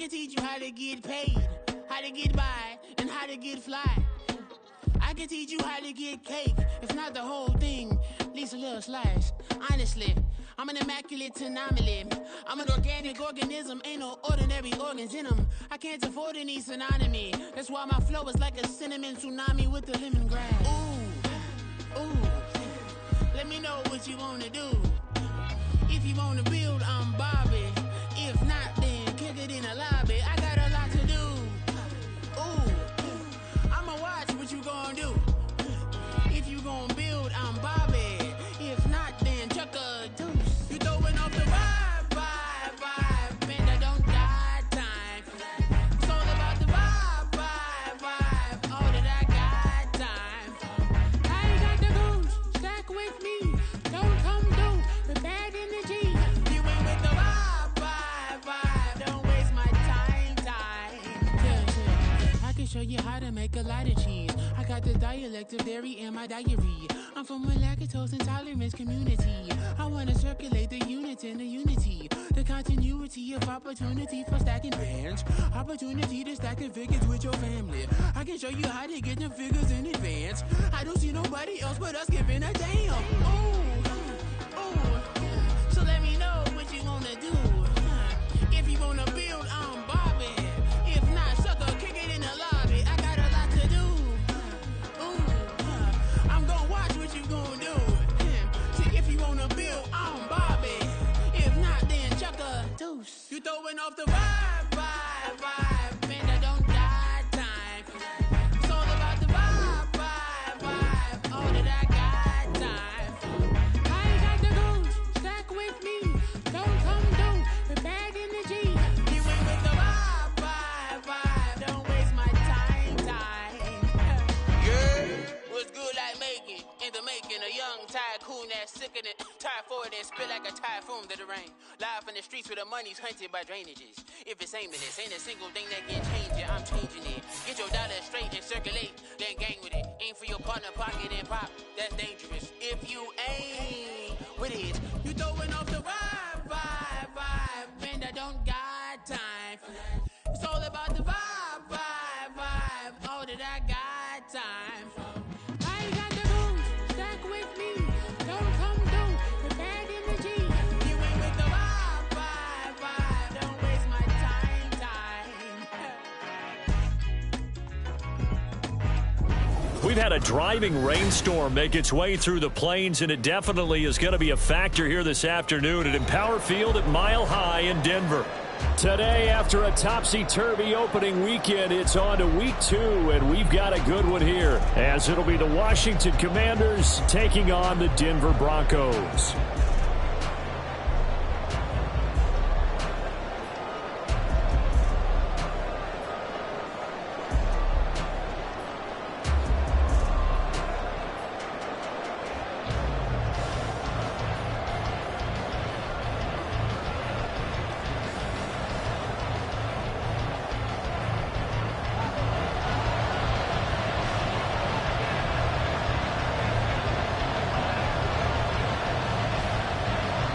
can teach you how to get paid, how to get by, and how to get fly. I can teach you how to get cake, if not the whole thing, at least a little slice. Honestly, I'm an immaculate anomaly. I'm an organic organism, ain't no ordinary organs in them. I can't afford any synonymy. That's why my flow is like a cinnamon tsunami with the lemongrass. Ooh, ooh, let me know what you wanna do. If you wanna build, I'm Bobby. If not, then kick it in the lobby. I got a lot to do. Ooh, I'ma watch what you gonna do. If you gonna build, I'm Bobby. If not, then chuck a deuce. You throwing off the vibe, man, I don't got time. It's all about the vibe, all that I got time. I ain't got the goose, stack with me. Don't come through with bad energy. You ain't with the vibe, don't waste my time. Yeah, I can show you how to make a lot of cheese. I got the dialect of dairy in my diary. I'm from a lactose intolerance community. I wanna circulate the units in the unity. The continuity of opportunity for stacking bands. Opportunity to stack the figures with your family. I can show you how to get them figures in advance. I don't see nobody else but us giving a damn. Ooh, so let me know what you wanna do. If you wanna build, I'm Bobby. If not, sucker, kick it in the lobby. I got a lot to do. I'm gonna watch what you gonna do. See, if you wanna build, I'm Bobby. If not, then chuck a deuce. You throwing off the vibe, man, I don't got time. It's all about the vibe, all that I got time. I ain't got the goose, stack with me. Don't come through with bad energy. You ain't with the vibe, don't waste my time. Yeah, what's good like making? In the making, a young tycoon that's sick in it. Tire forward and spit like a typhoon to the rain. Live in the streets where the money's hunted by drainages. If it's aimless, ain't a single thing that can change it. I'm changing it. Get your dollar straight and circulate, then gang with it. Aim for your partner, pocket and pop. That's dangerous. If you ain't with it, you throwing off the vibe, man, I don't got time for that. It's all about the vibe, all that I got time for. I ain't got the goose, stack with me. Don't come through with bad energy. You ain't with the vibe, don't waste my time. We've had a driving rainstorm make its way through the plains, and it definitely is going to be a factor here this afternoon at Empower Field at Mile High in Denver. Today, after a topsy-turvy opening weekend, it's on to week 2, and we've got a good one here, as it'll be the Washington Commanders taking on the Denver Broncos.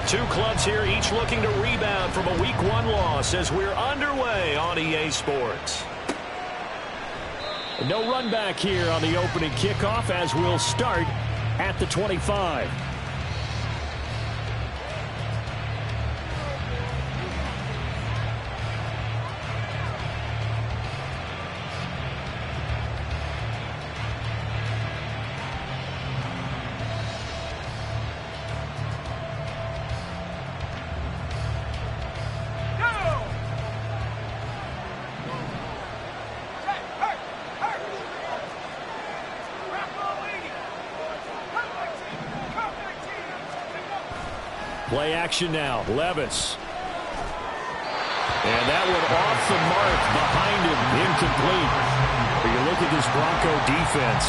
Two clubs here, each looking to rebound from a Week 1 loss as we're underway on EA Sports. No run back here on the opening kickoff as we'll start at the 25. Play action now. Levis. And that one off the mark behind him. Incomplete. But you look at this Bronco defense.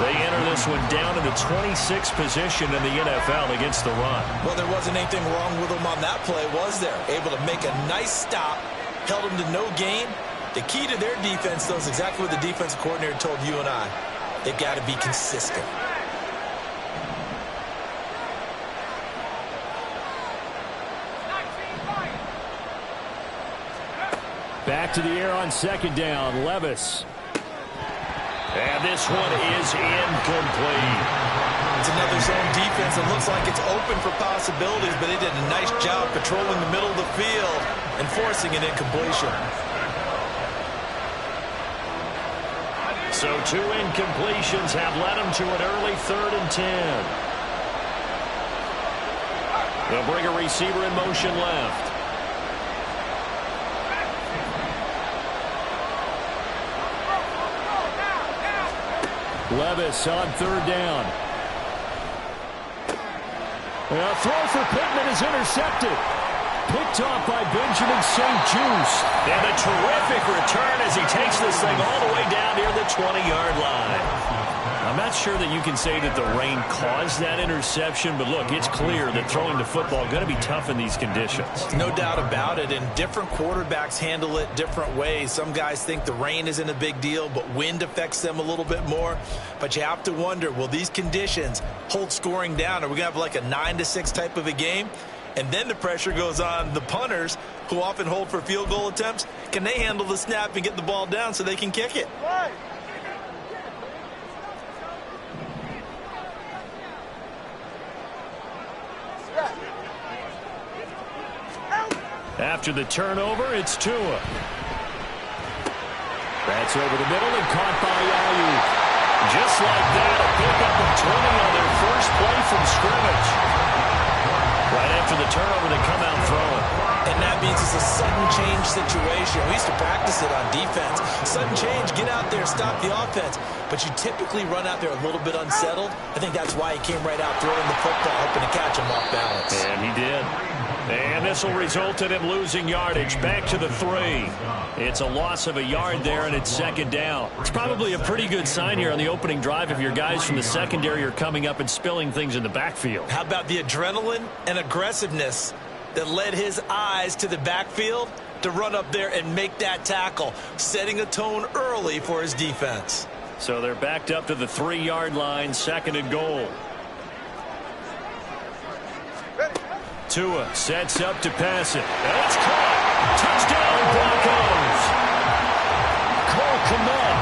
They enter this one down in the 26th position in the NFL against the run. Well, there wasn't anything wrong with them on that play, was there? Able to make a nice stop. Held them to no gain. The key to their defense, though, is exactly what the defensive coordinator told you and I. They've got to be consistent. Back to the air on second down. Levis. And this one is incomplete. It's another zone defense that looks like it's open for possibilities, but they did a nice job patrolling the middle of the field and forcing an incompletion. So 2 incompletions have led them to an early 3rd and 10. They'll bring a receiver in motion left. Levis on 3rd down. A throw for Pittman is intercepted. Picked off by Benjamin St. Just. And a terrific return as he takes this thing all the way down near the 20-yard line. I'm not sure that you can say that the rain caused that interception, but look, it's clear that throwing the football is going to be tough in these conditions. No doubt about it, and different quarterbacks handle it different ways. Some guys think the rain isn't a big deal, but wind affects them a little bit more. But you have to wonder, will these conditions hold scoring down? Are we going to have like a 9-6 type of a game? And then the pressure goes on the punters, who often hold for field goal attempts. Can they handle the snap and get the ball down so they can kick it? Right. After the turnover, it's Tua. That's over the middle and caught by Ayuk. Just like that, a pickup of 20 on their first play from scrimmage. Right after the turnover, they come out throwing. And that means it's a sudden change situation. We used to practice it on defense. Sudden change, get out there, stop the offense. But you typically run out there a little bit unsettled. I think that's why he came right out throwing the football, hoping to catch him off balance. And he did. And this will result in him losing yardage. Back to the 3. It's a loss of a yard there, and it's 2nd down. It's probably a pretty good sign here on the opening drive if your guys from the secondary are coming up and spilling things in the backfield. How about the adrenaline and aggressiveness that led his eyes to the backfield to run up there and make that tackle, setting a tone early for his defense. So they're backed up to the 3-yard line, 2nd and goal. Tua sets up to pass it. And it's caught. Touchdown, Broncos. Cole Kmet,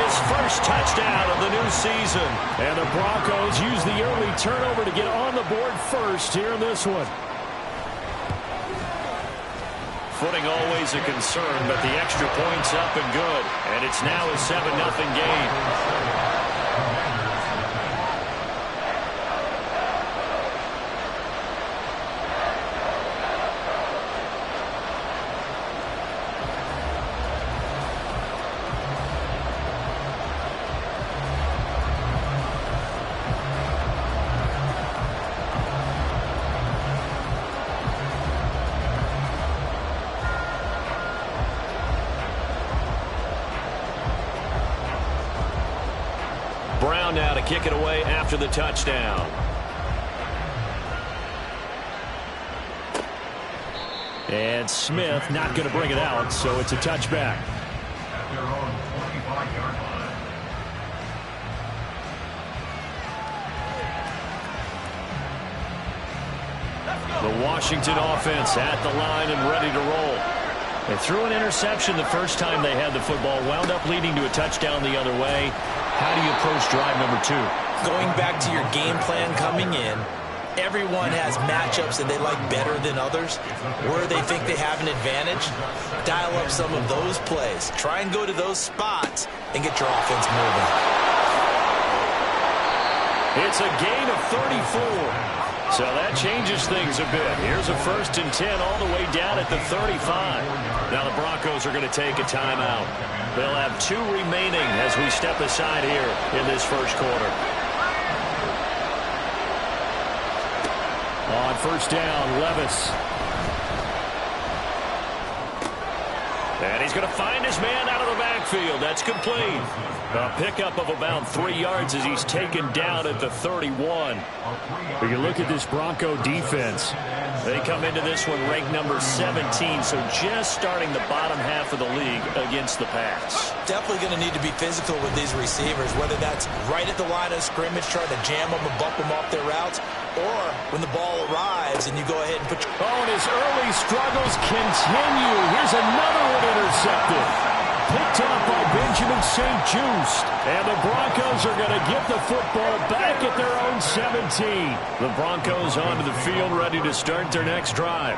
his first touchdown of the new season. And the Broncos use the early turnover to get on the board first here in this one. Footing always a concern, but the extra point's up and good. And it's now a 7-0 game. Brown now to kick it away after the touchdown. And Smith not going to bring it out, so it's a touchback. The Washington offense at the line and ready to roll. They threw an interception the first time they had the football, wound up leading to a touchdown the other way. How do you approach drive number 2? Going back to your game plan coming in, everyone has matchups that they like better than others. Where they think they have an advantage, dial up some of those plays. Try and go to those spots and get your offense moving. It's a gain of 34. So that changes things a bit. Here's a 1st and 10 all the way down at the 35. Now the Broncos are going to take a timeout. They'll have 2 remaining as we step aside here in this first quarter. On 1st down, Levis. And he's going to find his man out of the backfield. That's complete. A pickup of about 3 yards as he's taken down at the 31. But you look at this Bronco defense. They come into this one ranked number 17, so just starting the bottom half of the league against the pass. Definitely going to need to be physical with these receivers, whether that's right at the line of scrimmage, trying to jam them and bump them off their routes, or when the ball arrives and you go ahead and put your... Oh, and his early struggles continue. Here's another one intercepted. Picked off by Benjamin St-Juste. And the Broncos are going to get the football back at their own 17. The Broncos onto the field, ready to start their next drive.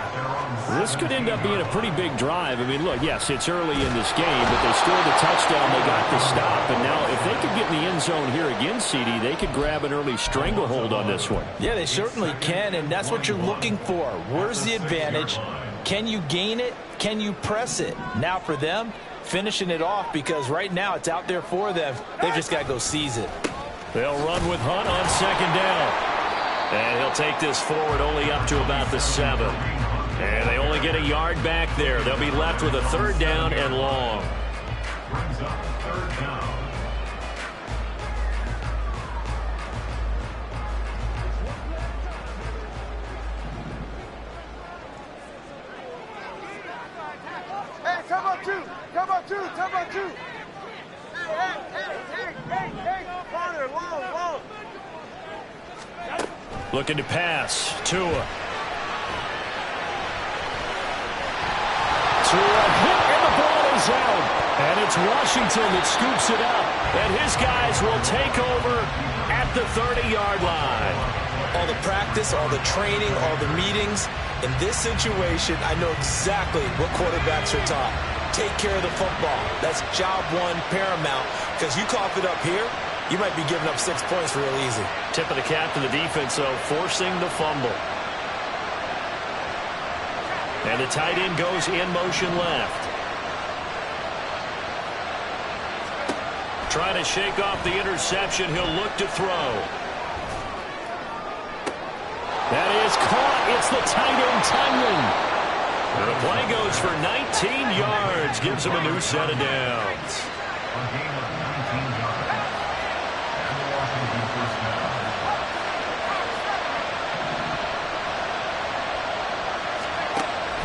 This could end up being a pretty big drive. I mean, look, yes, it's early in this game, but they scored the touchdown. They got the stop. And now if they could get in the end zone here again, CD, they could grab an early stranglehold on this one. Yeah, they certainly can, and that's what you're looking for. Where's the advantage? Can you gain it? Can you press it? Now for them, finishing it off, because right now it's out there for them. They've just got to go seize it. They'll run with Hunt on second down. And he'll take this forward only up to about the 7. And they only get a yard back there. They'll be left with a 3rd down and long. Hey, come on, two. Come on, two. Come on, two. Hey. Farther, long. Looking to pass. Tua. Tua hit, and the ball is out. And it's Washington that scoops it up. And his guys will take over at the 30-yard line. All the practice, all the training, all the meetings. In this situation, I know exactly what quarterbacks are taught. Take care of the football. That's job one, paramount. Because you cough it up here, you might be giving up 6 points real easy. Tip of the cap to the defense, though, forcing the fumble. And the tight end goes in motion left. Trying to shake off the interception. He'll look to throw. That is caught. It's the tight end, Tynan. And the play goes for 19 yards. Gives him a new set of downs.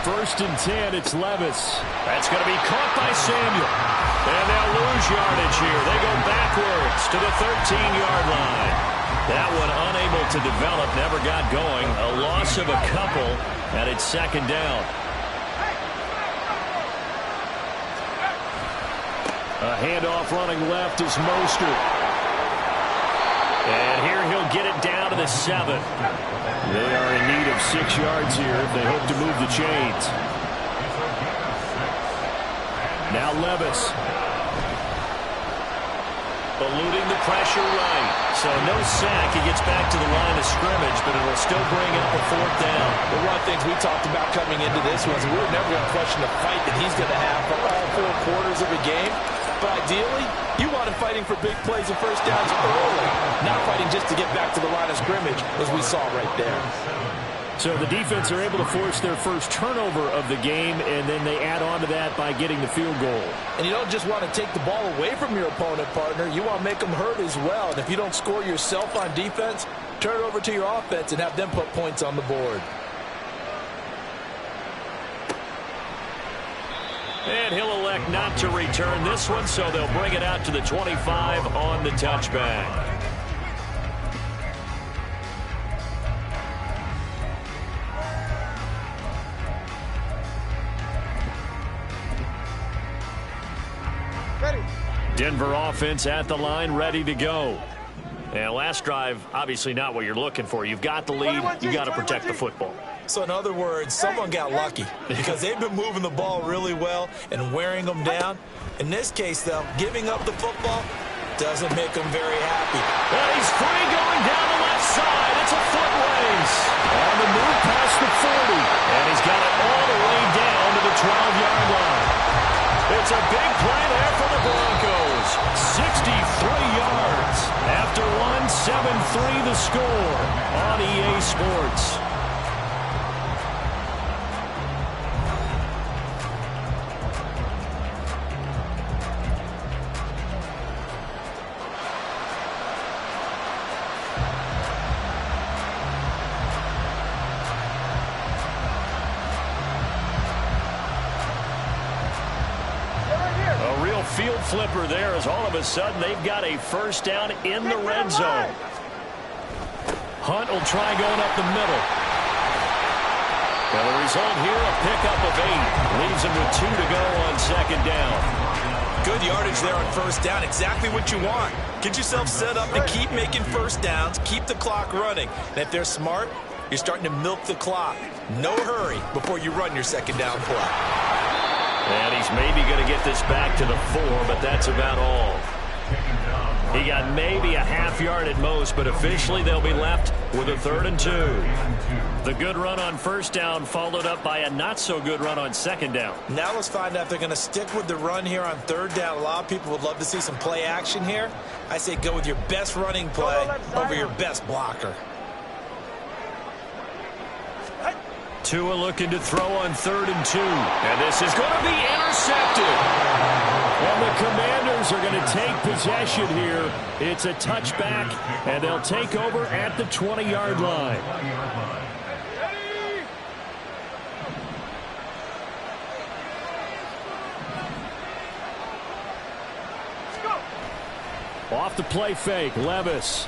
First and 10, it's Levis. That's going to be caught by Samuel. And they'll lose yardage here. They go backwards to the 13-yard line. That one unable to develop, never got going. A loss of a couple, and it's 2nd down. A handoff running left is Mostert. And here he'll get it down to the 7. They are in need of 6 yards here if they hope to move the chains. Now Levis. Eluding the pressure right. So no sack. He gets back to the line of scrimmage, but it'll still bring up a 4th down. Well, one of the things we talked about coming into this was we were never going to question the fight that he's going to have for all 4 quarters of a game. But ideally, you want him fighting for big plays and first downs early, not fighting just to get back to the line of scrimmage, as we saw right there. So the defense are able to force their first turnover of the game, and then they add on to that by getting the field goal. And you don't just want to take the ball away from your opponent, partner. You want to make them hurt as well. And if you don't score yourself on defense, turn it over to your offense and have them put points on the board. And he'll elect not to return this one, so they'll bring it out to the 25 on the touchback. Denver offense at the line, ready to go. And last drive, obviously not what you're looking for. You've got the lead. You got to protect the football. So in other words, someone got lucky because they've been moving the ball really well and wearing them down. In this case, though, giving up the football doesn't make them very happy. And he's free going down the left side. It's a foot race. On the move past the 40. And he's got it all the way down to the 12-yard line. It's a big play there for the Broncos. 63 yards. After one, 7-3 the score on EA Sports. Field flipper there as all of a sudden they've got a first down in the red zone. Hunt will try going up the middle. And the result here, a pickup of 8. Leaves him with 2 to go on second down. Good yardage there on first down. Exactly what you want. Get yourself set up to keep making first downs, keep the clock running. And if they're smart, you're starting to milk the clock. No hurry before you run your second down play. And he's maybe going to get this back to the 4, but that's about all. He got maybe a half yard at most, but officially they'll be left with a 3rd and 2. The good run on first down followed up by a not-so-good run on second down. Now let's find out if they're going to stick with the run here on 3rd down. A lot of people would love to see some play action here. I say go with your best running play over your best blocker. Tua looking to throw on 3rd and 2. And this is going to be intercepted. And the Commanders are going to take possession here. It's a touchback, and they'll take over at the 20-yard line. Off the play fake, Levis.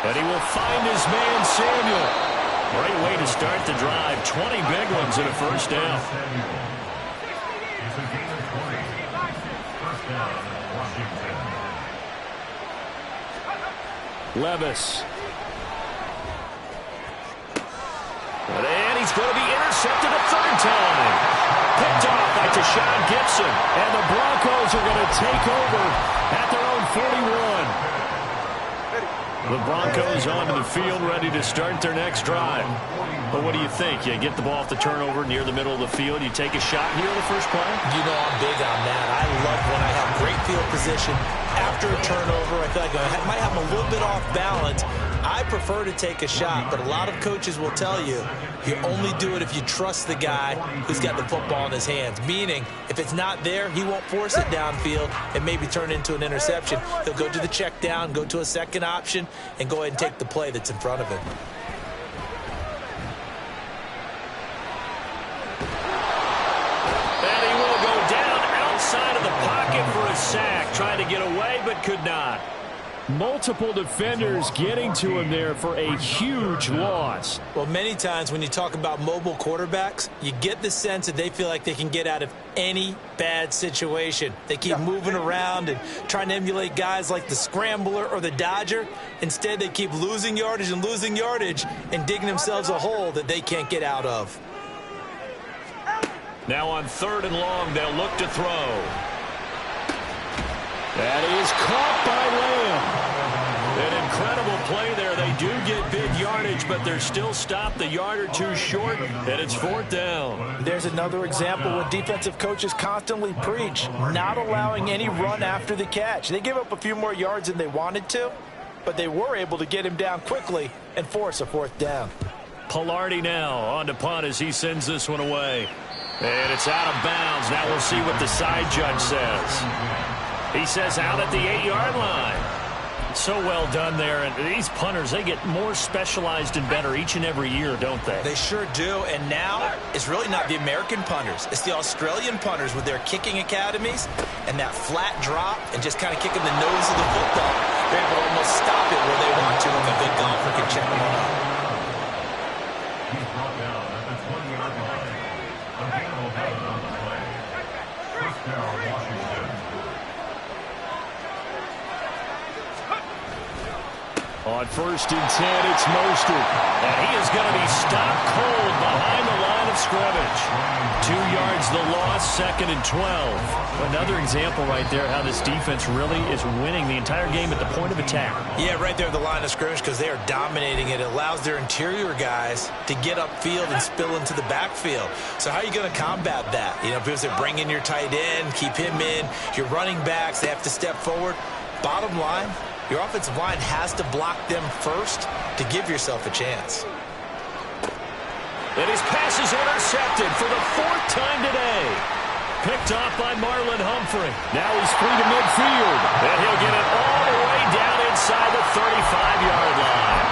And he will find his man, Samuel. Great way to start the drive. 20 big ones and a first down. Levis. And he's going to be intercepted a 3rd time. Picked off by Tashawn Gibson. And the Broncos are going to take over at their own 41. The Broncos onto the field, ready to start their next drive. But what do you think? You get the ball off the turnover near the middle of the field. You take a shot here on the first play? You know I'm big on that. I love when I have great field position after a turnover. I feel like I might have them a little bit off balance. I prefer to take a shot, but a lot of coaches will tell you you only do it if you trust the guy who's got the football in his hands. Meaning, if it's not there, he won't force it downfield and maybe turn it into an interception. He'll go to the check down, go to a second option, and go ahead and take the play that's in front of him. And he will go down outside of the pocket for a sack. Trying to get away, but could not. Multiple defenders getting to him there for a huge loss. Well, many times when you talk about mobile quarterbacks, you get the sense that they feel like they can get out of any bad situation. They keep moving around and trying to emulate guys like the Scrambler or the Dodger. Instead, they keep losing yardage and digging themselves a hole that they can't get out of. Now on 3rd and long, they'll look to throw. That is caught by Lamb. An incredible play there. They do get big yardage, but they're still stopped a yard or two short, and it's 4th down. There's another example where defensive coaches constantly preach, not allowing any run after the catch. They gave up a few more yards than they wanted to, but they were able to get him down quickly and force a 4th down. Pilardi now on to punt as he sends this one away. And it's out of bounds. Now we'll see what the side judge says. He says out at the 8-yard line. So well done there. And these punters, they get more specialized and better each and every year, don't they? They sure do. And now it's really not the American punters. It's the Australian punters with their kicking academies and that flat drop and just kind of kicking the nose of the football. They're able to almost stop it where they want to, and a good golfer can check them on up. On 1st and 10, it's Mostert. And he is going to be stopped cold behind the line of scrimmage. 2 yards the loss, 2nd and 12. Another example right there how this defense really is winning the entire game at the point of attack. Yeah, right there at the line of scrimmage because they are dominating it. It allows their interior guys to get upfield and spill into the backfield. So how are you going to combat that? You know, because they bring in your tight end, keep him in. Your running backs, they have to step forward. Bottom line, your offensive line has to block them first to give yourself a chance. And his pass is intercepted for the 4th time today. Picked off by Marlon Humphrey. Now he's free to midfield. And he'll get it all the way down inside the 35-yard line.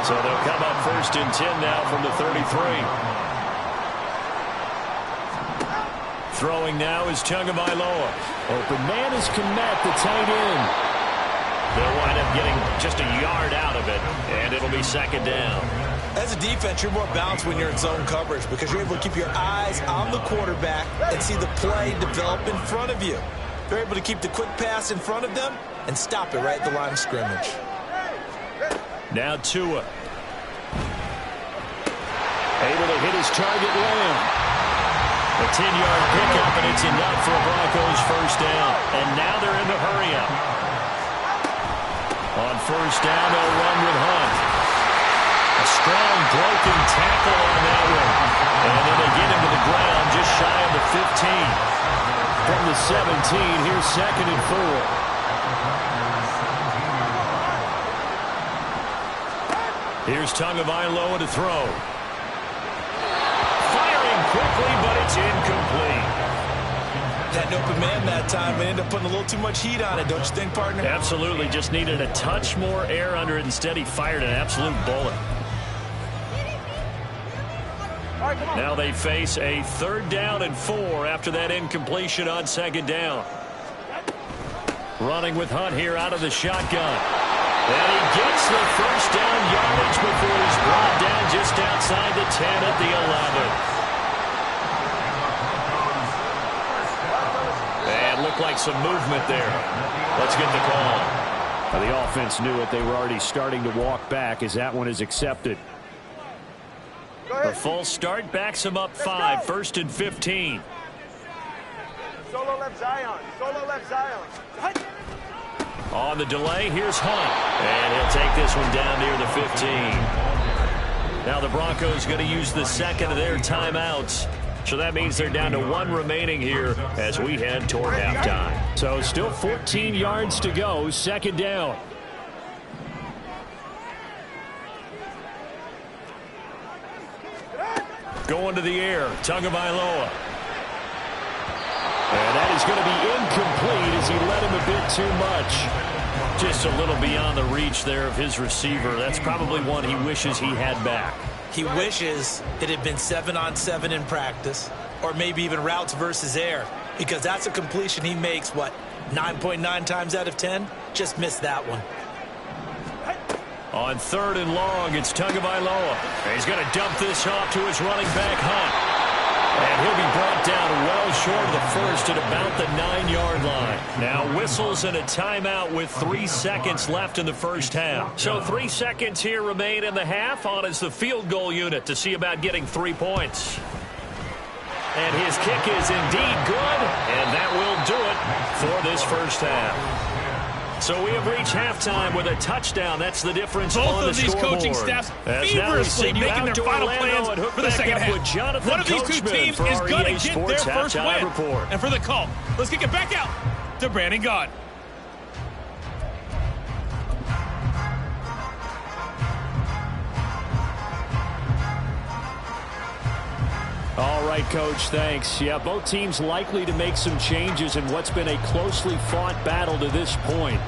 So they'll come up 1st and 10 now from the 33. Throwing now is Tagovailoa. Open man is Komet, the tight end. They'll wind up And it'll be second down. As a defense, you're more balanced when you're in zone coverage because you're able to keep your eyes on the quarterback and see the play develop in front of you. They're able to keep the quick pass in front of them and stop it right at the line of scrimmage. Now Tua. Able to hit his target Lamb. A 10-yard pickup, and it's enough for a Broncos first down. And now they're in the hurry-up. On first down, they'll run with Hunt. A strong broken tackle on that one. And then they get him to the ground just shy of the 15. From the 17, here's second and 4. Here's Tagovailoa to throw. Firing quickly, but it's incomplete. Had an open man that time and ended up putting a little too much heat on it, don't you think, partner? Absolutely. Just needed a touch more air under it. Instead, he fired an absolute bullet. Now they face a 3rd down and 4 after that incompletion on 2nd down. Running with Hunt here out of the shotgun. And he gets the first down yardage before he's brought down just outside the 10 at the 11. And looked like some movement there. Let's get the call. Well, the offense knew it. They were already starting to walk back as that one is accepted. The full start backs him up 5, 1st and 15. Solo left Zion. Solo left Zion. On the delay, here's Hunt. And he'll take this one down near the 15. Now the Broncos going to use the second of their timeouts. So that means they're down to 1 remaining here as we head toward halftime. So still 14 yards to go, 2nd down. Going to the air, Tagovailoa. And that is going to be incomplete as he led him a bit too much. Just a little beyond the reach there of his receiver. That's probably one he wishes he had back. He wishes it had been 7-on-7 in practice, or maybe even routes versus air, because that's a completion he makes, what, 9.9 times out of 10? Just missed that one. On 3rd and long, it's Tagovailoa. He's going to dump this off to his running back, Hunt. And he'll be brought down well short of the first at about the 9-yard line. Now whistles and a timeout with 3 seconds left in the first half. So 3 seconds here remain in the half. On is the field goal unit to see about getting 3 points. And his kick is indeed good, and that will do it for this first half. So we have reached halftime with a touchdown. That's the difference on the scoreboard. Both of these coaching staffs feverishly making their final plans for the second half. One of these 2 teams is going to get their first win. And for the call, let's kick it back out to Brandon Gaudin. All right, Coach, thanks. Yeah, both teams likely to make some changes in what's been a closely fought battle to this point.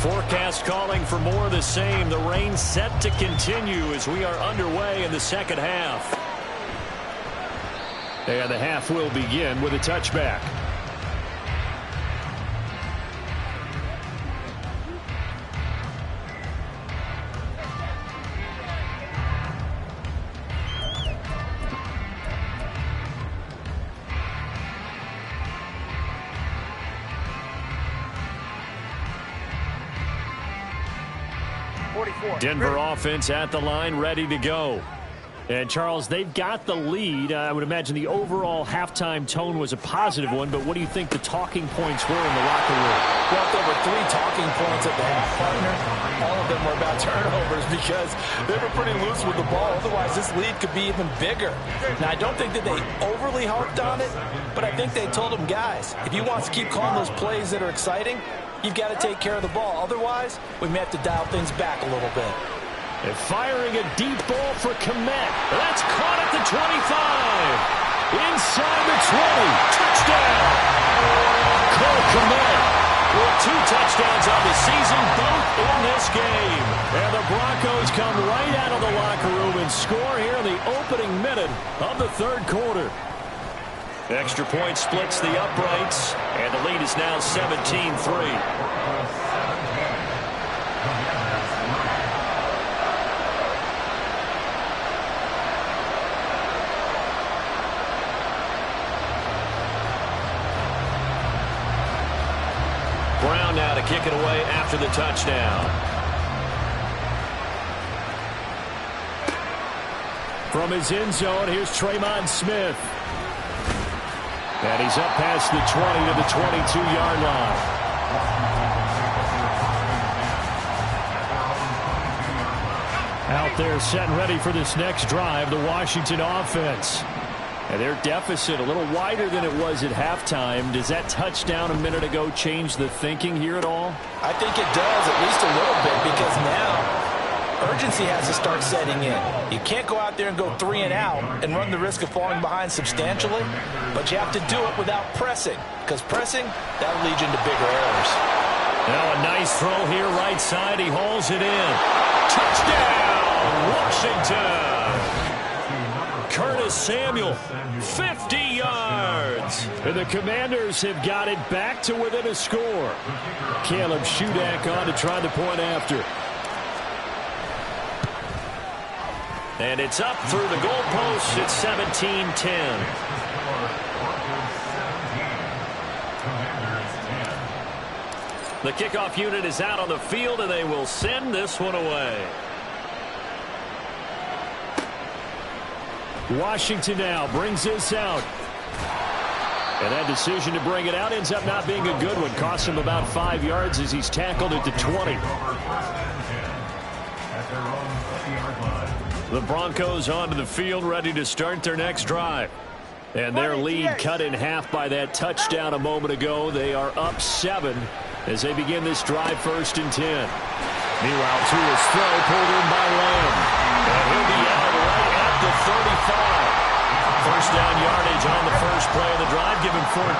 Forecast calling for more of the same. The rain set to continue as we are underway in the second half. And the half will begin with a touchback. Denver offense at the line, ready to go. And, Charles, they've got the lead. I would imagine the overall halftime tone was a positive one, but what do you think the talking points were in the locker room? Well, there were 3 talking points at the half, partner. All of them were about turnovers because they were pretty loose with the ball. Otherwise, this lead could be even bigger. Now, I don't think that they overly harped on it, but I think they told them, guys, if you want to keep calling those plays that are exciting, you've got to take care of the ball. Otherwise, we may have to dial things back a little bit. And firing a deep ball for Komet. That's caught at the 25. Inside the 20. Touchdown. Cole Komet with 2 touchdowns on the season, both in this game. And the Broncos come right out of the locker room and score here in the opening minute of the third quarter. Extra point splits the uprights, and the lead is now 17-3. Brown now to kick it away after the touchdown. From his end zone, here's Tremon Smith. And he's up past the 20 to the 22-yard line. Out there set and ready for this next drive, the Washington offense. And their deficit a little wider than it was at halftime. Does that touchdown a minute ago change the thinking here at all? I think it does, at least a little bit, because now urgency has to start setting in. You can't go out there and go 3 and out and run the risk of falling behind substantially, but you have to do it without pressing, because pressing, that'll lead you into bigger errors. Now a nice throw here right side. He hauls it in. Touchdown, Washington! Curtis Samuel, 50 yards. And the Commanders have got it back to within a score. Caleb Shudak on to try the point after. And it's up through the goalpost. It's 17-10. The kickoff unit is out on the field, and they will send this one away. Washington now brings this out. And that decision to bring it out ends up not being a good one. Costs him about 5 yards as he's tackled at the 20. The Broncos onto the field, ready to start their next drive. And their lead cut in half by that touchdown a moment ago. They are up 7 as they begin this drive, 1st and 10. Meanwhile, Tua's throw pulled in by Lamb. And he'll be out right at the 35. First down yardage on the first play of the drive. Give him 14.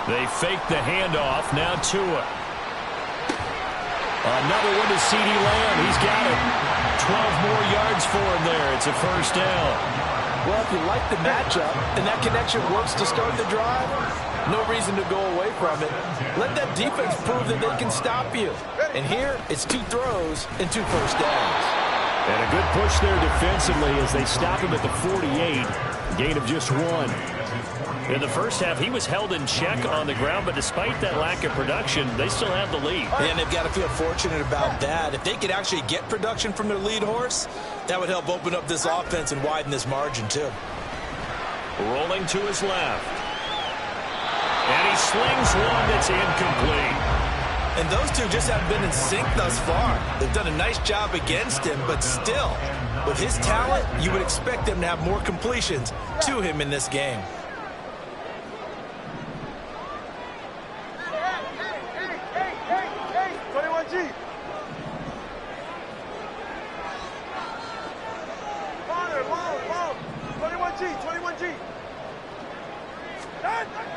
They fake the handoff. Now Tua. Another one to CeeDee Lamb. He's got it. 12 more yards for him there. It's a first down. Well, if you like the matchup and that connection works to start the drive, no reason to go away from it. Let that defense prove that they can stop you. And here, it's 2 throws and 2 first downs. And a good push there defensively as they stop him at the 48. Gain of just 1. In the first half, he was held in check on the ground, but despite that lack of production, they still have the lead. And they've got to feel fortunate about that. If they could actually get production from their lead horse, that would help open up this offense and widen this margin, too. Rolling to his left. And he slings one that's incomplete. And those two just haven't been in sync thus far. They've done a nice job against him, but still, with his talent, you would expect them to have more completions to him in this game.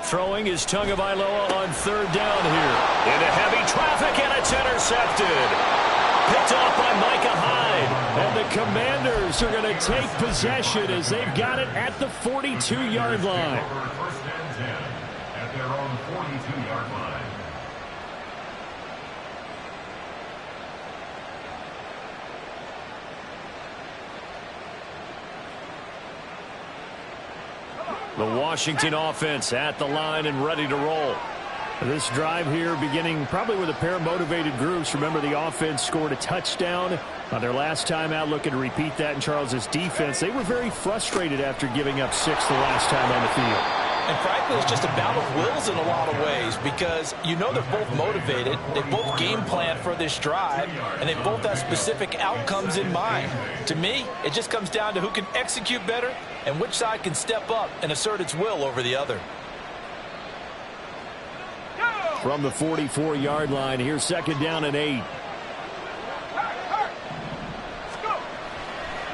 Throwing is Tagovailoa on 3rd down here. Into heavy traffic, and it's intercepted. Picked off by Micah Hyde. And the Commanders are going to take possession as they've got it at the 42-yard line. At their own 42-yard line. The Washington offense at the line and ready to roll. This drive here beginning probably with a pair of motivated groups. Remember, the offense scored a touchdown on their last time out. Looking to repeat that in Charles's defense. They were very frustrated after giving up 6 the last time on the field. And frankly, it's just a battle of wills in a lot of ways because you know they're both motivated. They both game plan for this drive, and they both have specific outcomes in mind. To me, it just comes down to who can execute better and which side can step up and assert its will over the other. From the 44-yard line, here's 2nd down and 8.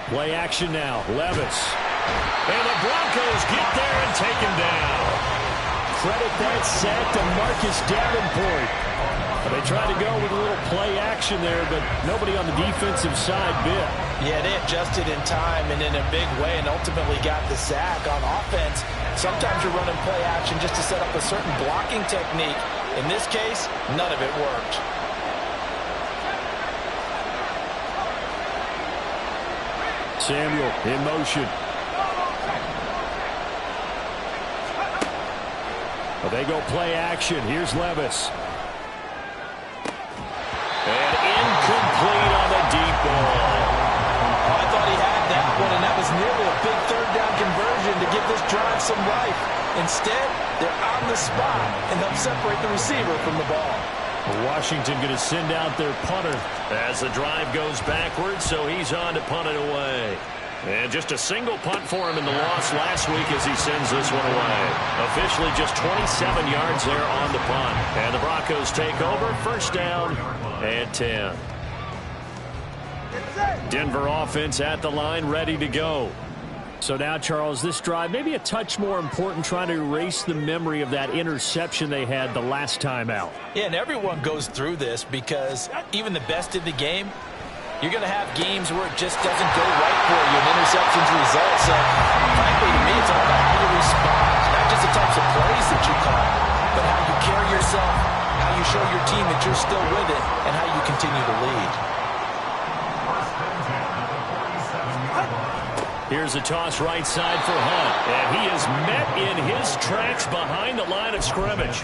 Play action now. Levis And the Broncos get there and take him down. Credit that sack to Marcus Davenport. They tried to go with a little play action there, but nobody on the defensive side bit. Yeah, they adjusted in time and in a big way and ultimately got the sack. On offense, sometimes you're running play action just to set up a certain blocking technique. In this case, none of it worked. Samuel in motion. Well, they go play action. Here's Levis. And incomplete on the deep ball. I thought he had that one, and that was nearly a big third down conversion to give this drive some life. Instead, they're on the spot and help separate the receiver from the ball. Washington going to send out their punter as the drive goes backwards, so he's on to punt it away. And just a single punt for him in the loss last week as he sends this one away. Officially just 27 yards there on the punt. And the Broncos take over, first down and 10. Denver offense at the line, ready to go. So now, Charles, this drive maybe a touch more important, trying to erase the memory of that interception they had the last time out. Yeah, and everyone goes through this because even the best in the game, you're going to have games where it just doesn't go right for you and interceptions result. So, frankly, to me, it's all about how you respond. Not just the types of plays that you call, but how you carry yourself, how you show your team that you're still with it, and how you continue to lead. Here's a toss right side for Hunt. And he is met in his tracks behind the line of scrimmage.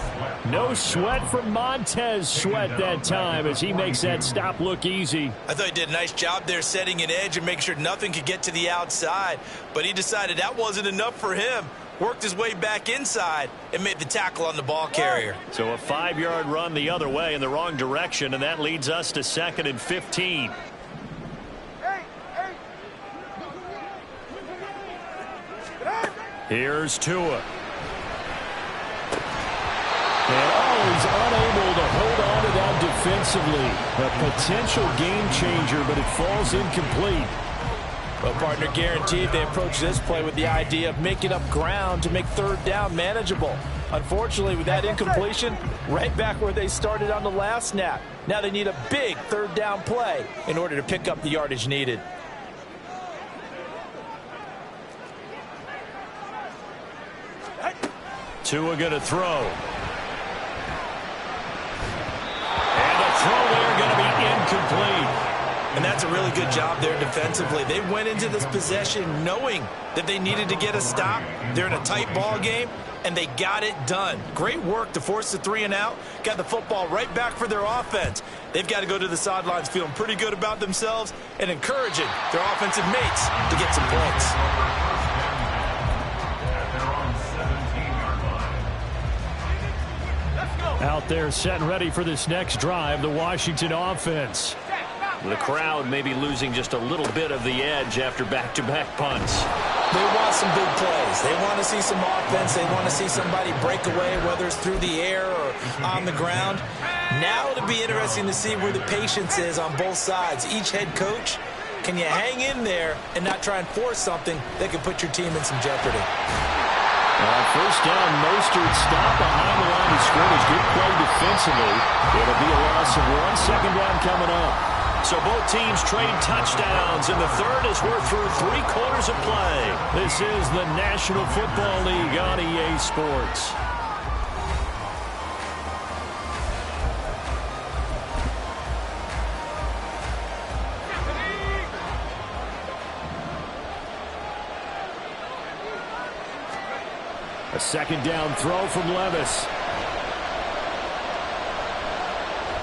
No sweat from Montez Sweat that time as he makes that stop look easy. I thought he did a nice job there setting an edge and making sure nothing could get to the outside. But he decided that wasn't enough for him. Worked his way back inside and made the tackle on the ball carrier. So a 5-yard run the other way in the wrong direction, and that leads us to 2nd and 15. Here's Tua. And he's unable to hold on to that defensively. A potential game changer, but it falls incomplete. Well, partner, guaranteed they approach this play with the idea of making up ground to make third down manageable. Unfortunately, with that incompletion, right back where they started on the last snap. Now they need a big third down play in order to pick up the yardage needed. Tua going to throw. And the throw there going to be incomplete. And that's a really good job there defensively. They went into this possession knowing that they needed to get a stop. They're in a tight ball game, and they got it done. Great work to force the 3 and out. Got the football right back for their offense. They've got to go to the sidelines feeling pretty good about themselves and encouraging their offensive mates to get some points. Out there set and ready for this next drive, the Washington offense. The crowd may be losing just a little bit of the edge after back-to-back punts. They want some big plays. They want to see some offense. They want to see somebody break away, whether it's through the air or on the ground. Now it'll be interesting to see where the patience is on both sides. Each head coach, can you hang in there and not try and force something that can put your team in some jeopardy? First down, Mostert stopped behind the line of scrimmage. Good play defensively. It'll be a loss of 1. Second down coming up. So both teams trade touchdowns, and the third as we're through 3 quarters of play. This is the National Football League on EA Sports. A second down throw from Levis.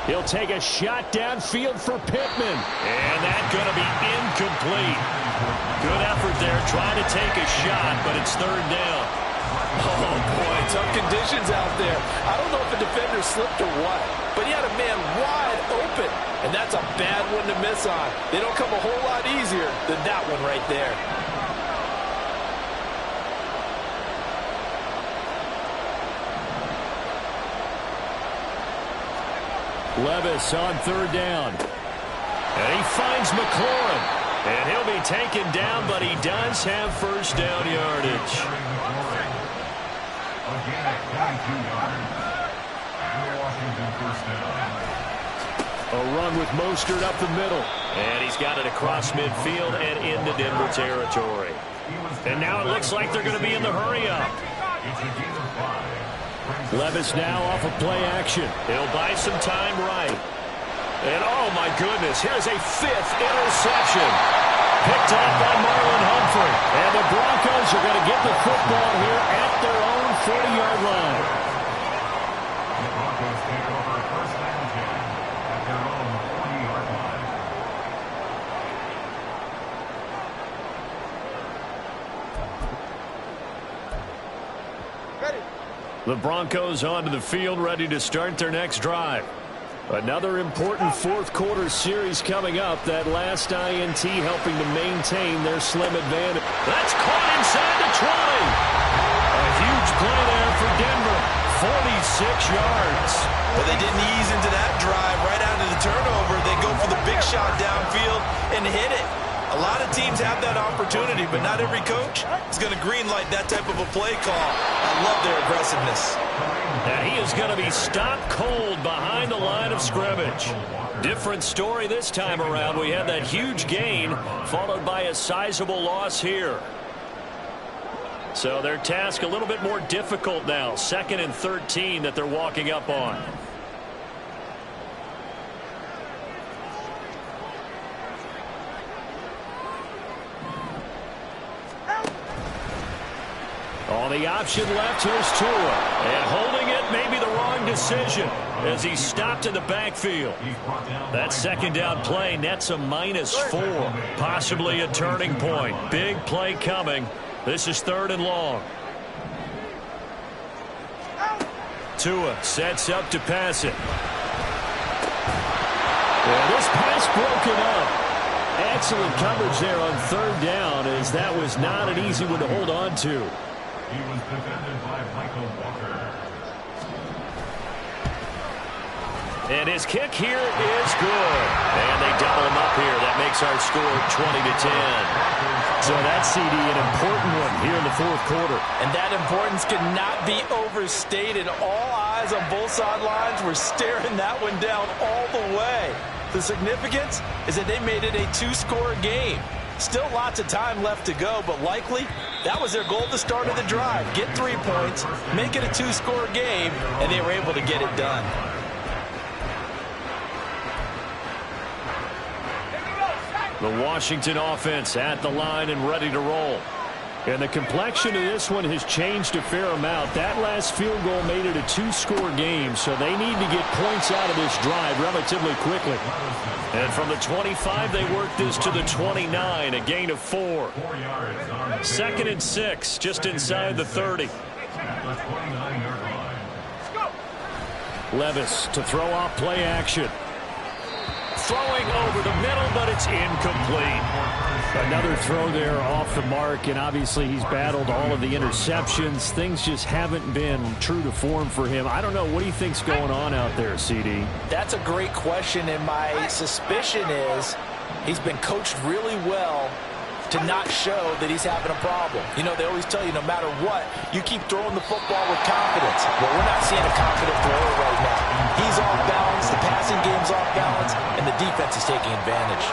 He'll take a shot downfield for Pittman. And that's going to be incomplete. Good effort there trying to take a shot, but it's third down. Oh, boy, tough conditions out there. I don't know if the defender slipped or what, but he had a man wide open, and that's a bad one to miss on. They don't come a whole lot easier than that one right there. Levis on third down. And he finds McLaurin. And he'll be taken down, but he does have first down yardage. Again at 22 yards. And Washington first down. A run with Mostert up the middle. And he's got it across midfield and into Denver territory. And now it looks like they're going to be in the hurry-up. Levis now off of play action. He'll buy some time right. And oh my goodness, here's a 5th interception. Picked up by Marlon Humphrey. And the Broncos are going to get the football here at their own 40-yard line. The Broncos take over first and 10 at their own 40-yard line. Ready. The Broncos onto the field, ready to start their next drive. Another important fourth-quarter series coming up. That last INT helping to maintain their slim advantage. That's caught inside the 20. A huge play there for Denver. 46 yards. But they didn't ease into that drive right out of the turnover. They go for the big shot downfield and hit it. A lot of teams have that opportunity, but not every coach is going to greenlight that type of a play call. I love their aggressiveness. And he is going to be stopped cold behind the line of scrimmage. Different story this time around. We had that huge gain followed by a sizable loss here. So their task a little bit more difficult now. 2nd and 13 that they're walking up on. On the option left, here's Tua. And holding it may be the wrong decision as he's stopped in the backfield. That second down play nets a -4. Possibly a turning point. Big play coming. This is 3rd and long. Tua sets up to pass it. And this pass broken up. Excellent coverage there on 3rd down, as that was not an easy one to hold on to. He was defended by Michael Walker. And his kick here is good. And they double him up here. That makes our score 20-10. So that's, CD, an important one here in the fourth quarter. And that importance cannot be overstated. All eyes on both sidelines were staring that one down all the way. The significance is that they made it a 2-score game. Still lots of time left to go, but likely that was their goal at the start of the drive. Get 3 points, make it a 2-score game, and they were able to get it done. The Washington offense at the line and ready to roll. And the complexion of this one has changed a fair amount. That last field goal made it a 2-score game, so they need to get points out of this drive relatively quickly. And from the 25, they work this to the 29, a gain of 4. 2nd and 6, just inside the 30. Levis to throw off play action. Throwing over the middle, but it's incomplete. Another throw there off the mark, and obviously he's battled all of the interceptions. Things just haven't been true to form for him. I don't know. What do you think's going on out there, CD? That's a great question, and my suspicion is he's been coached really well to not show that he's having a problem. You know, they always tell you no matter what, you keep throwing the football with confidence. Well, we're not seeing a confident thrower right now. He's off balance, the passing game's off balance, and the defense is taking advantage.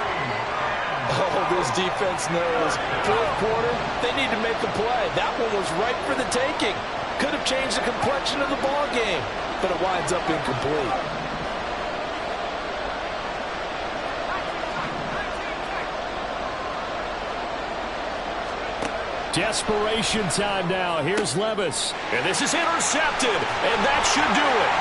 Oh, this defense knows. Fourth quarter, they need to make a play. That one was ripe for the taking. Could have changed the complexion of the ball game, but it winds up incomplete. Desperation time now. Here's Levis. And this is intercepted. And that should do it.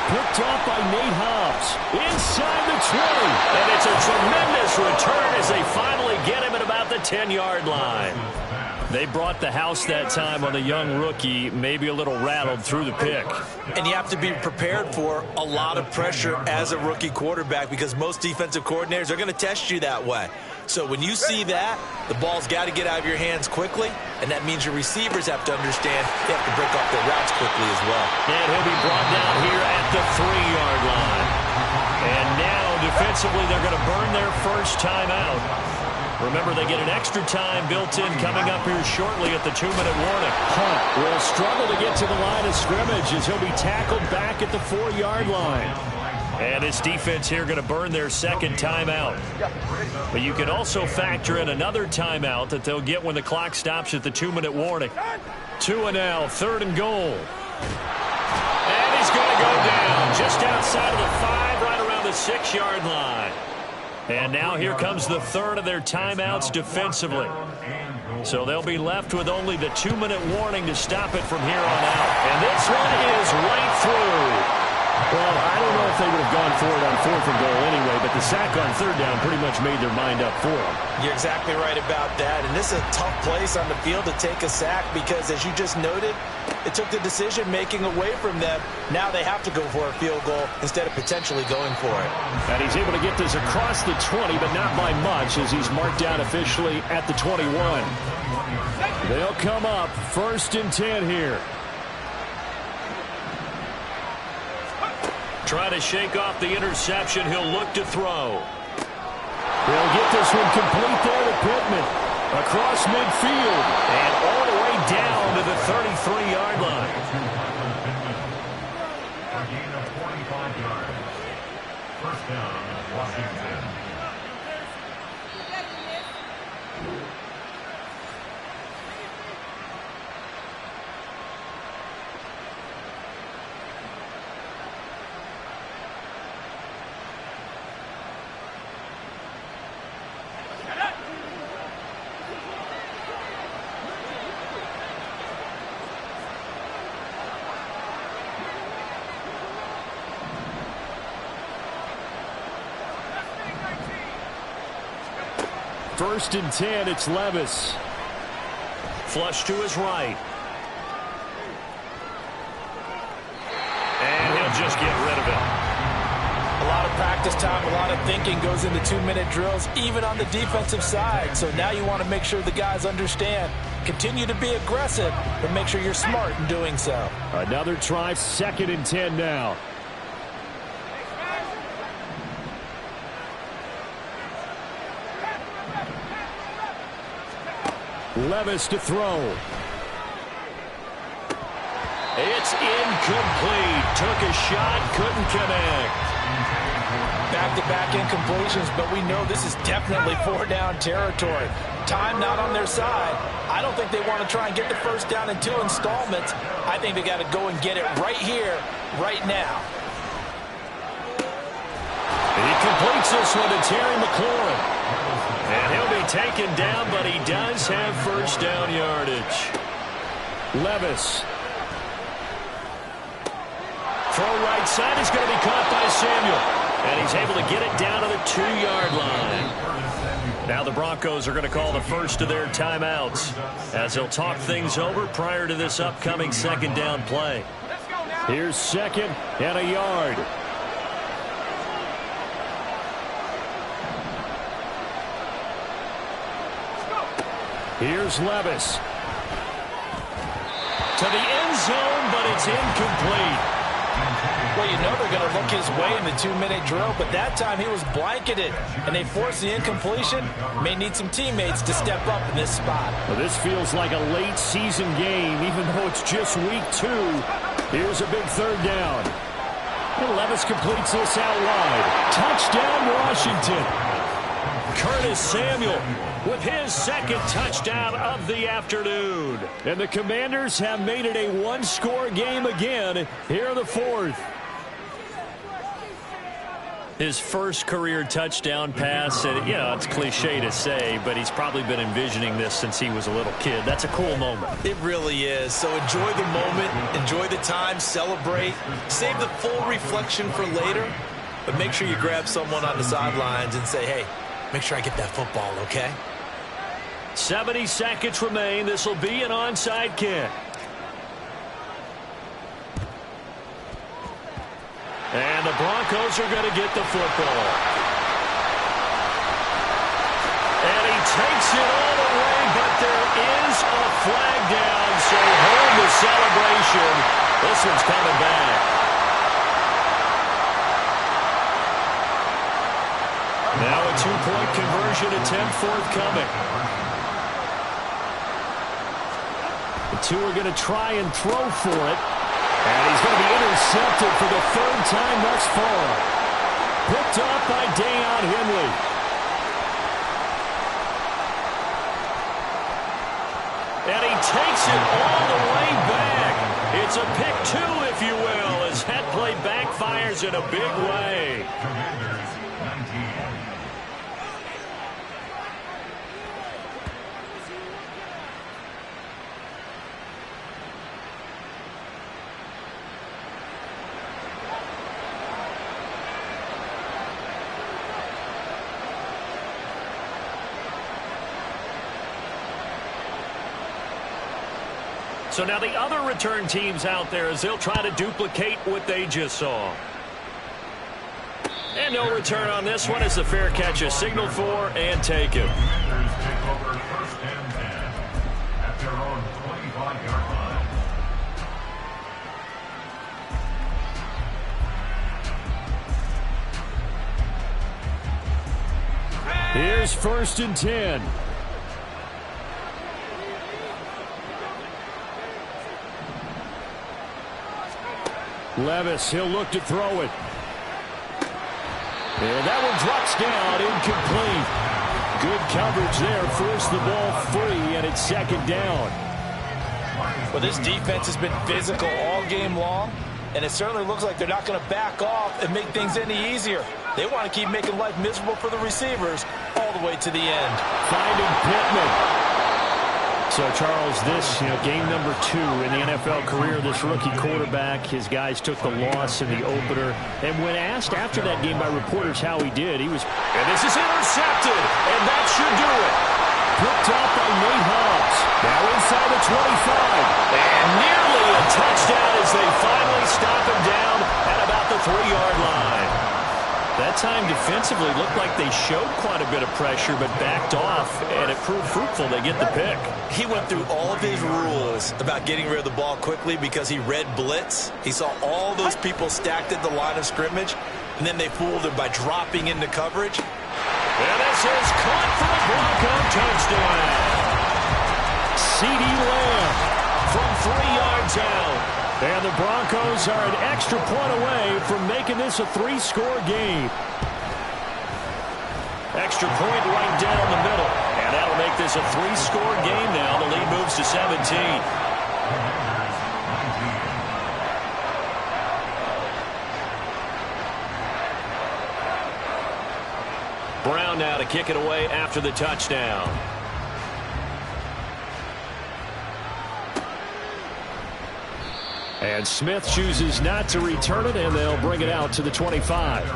Picked off by Nate Hobbs. Inside the 20. And it's a tremendous return as they finally get him at about the 10-yard line. They brought the house that time on the young rookie, maybe a little rattled through the pick. And you have to be prepared for a lot of pressure as a rookie quarterback because most defensive coordinators are going to test you that way. So when you see that, the ball's got to get out of your hands quickly, and that means your receivers have to understand they have to break off their routes quickly as well. And he'll be brought down here at the 3-yard line. And now, defensively, they're going to burn their first time out. Remember, they get an extra time built in coming up here shortly at the 2-minute warning. Hunt will struggle to get to the line of scrimmage as he'll be tackled back at the 4-yard line. And this defense here going to burn their second timeout. But you can also factor in another timeout that they'll get when the clock stops at the 2-minute warning. 2 and now, 3rd and goal. And he's going to go down just outside of the 5, right around the 6-yard line. And now here comes the 3rd of their timeouts defensively. So they'll be left with only the 2-minute warning to stop it from here on out. And this one is right through. Well, I don't know if they would have gone for it on 4th and goal anyway, but the sack on 3rd down pretty much made their mind up for them. You're exactly right about that. And this is a tough place on the field to take a sack because, as you just noted, it took the decision-making away from them. Now they have to go for a field goal instead of potentially going for it. And he's able to get this across the 20, but not by much as he's marked down officially at the 21. They'll come up 1st and 10 here. Try to shake off the interception. He'll look to throw. They'll get this one complete there to Pittman. Across midfield. And all the way down to the 33-yard line. A gain of 45 yards. First down, Washington. First and 10, it's Levis. Flush to his right. And he'll just get rid of it. A lot of practice time, a lot of thinking goes into 2-minute drills, even on the defensive side. So now you want to make sure the guys understand. Continue to be aggressive, but make sure you're smart in doing so. Another try, 2nd and 10 now. Levis to throw. It's incomplete. Took a shot, couldn't connect. Back-to-back incompletions, but we know this is definitely 4-down territory. Time not on their side. I don't think they want to try and get the first down in 2 installments. I think they got to go and get it right here, right now. And he completes this one to Terry McLaurin. And he'll be taken down, but he does have first down yardage. Levis. Throw right side is going to be caught by Samuel. And he's able to get it down to the 2-yard line. Now the Broncos are going to call the first of their timeouts as they'll talk things over prior to this upcoming 2nd down play. Here's 2nd and a yard. Here's Levis. To the end zone, but it's incomplete. Well, you know they're going to look his way in the 2-minute drill, but that time he was blanketed, and they forced the incompletion. May need some teammates to step up in this spot. Well, this feels like a late season game, even though it's just week 2. Here's a big 3rd down. And Levis completes this out wide. Touchdown, Washington. Curtis Samuel with his 2nd touchdown of the afternoon. And the Commanders have made it a 1-score game again here in the 4th. His first career touchdown pass, and it's cliche to say, but he's probably been envisioning this since he was a little kid. That's a cool moment. It really is. So enjoy the moment, enjoy the time, celebrate, save the full reflection for later, but make sure you grab someone on the sidelines and say, hey, make sure I get that football, okay? 70 seconds remain. This will be an onside kick. And the Broncos are going to get the football. And he takes it all the way, but there is a flag down, so hold the celebration. This one's coming back. Now a 2 two-point conversion attempt forthcoming. The two are going to try and throw for it. And he's going to be intercepted for the third time thus far. Picked up by Deion Henley. And he takes it all the way back. It's a pick two, if you will, as that play backfires in a big way. So now the other return teams out there as they'll try to duplicate what they just saw. And no return on this one as the fair catch is signaled for and taken. Take over first and 10 at their own 25-yard line. Here's first and 10. Levis, he'll look to throw it. And that one drops down, incomplete. Good coverage there, forced the ball free, and it's second down. Well, this defense has been physical all game long, and it certainly looks like they're not going to back off and make things any easier. They want to keep making life miserable for the receivers all the way to the end. Finding Pittman. So, Charles, this, game number 2 in the NFL career, this rookie quarterback, his guys took the loss in the opener. And when asked after that game by reporters how he did, he was... And this is intercepted, and that should do it. Picked up by Nate Hobbs. Now inside the 25. And nearly a touchdown as they finally stop him down at about the 3-yard line. That time defensively looked like they showed quite a bit of pressure but backed off, and it proved fruitful. They get the pick. He went through all of his rules about getting rid of the ball quickly because he read blitz. He saw all those people stacked at the line of scrimmage, and then they fooled him by dropping into coverage. And this is caught for the Bronco touchdown. CeeDee Lamb from 3 yards out. And the Broncos are an extra point away from making this a 3-score game. Extra point right down the middle. And that'll make this a 3-score game now. The lead moves to 17. Brown now to kick it away after the touchdown. And Smith chooses not to return it, and they'll bring it out to the 25.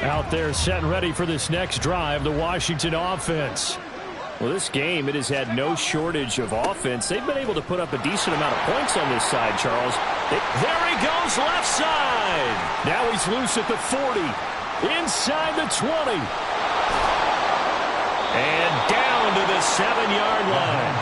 Out there set and ready for this next drive, the Washington offense. Well, this game, it has had no shortage of offense. They've been able to put up a decent amount of points on this side, Charles. There he goes, left side. Now he's loose at the 40, inside the 20. And down to the 7-yard line.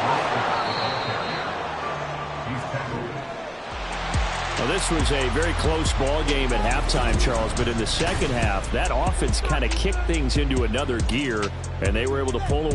Well, this was a very close ball game at halftime, Charles, but in the second half, that offense kind of kicked things into another gear, and they were able to pull away.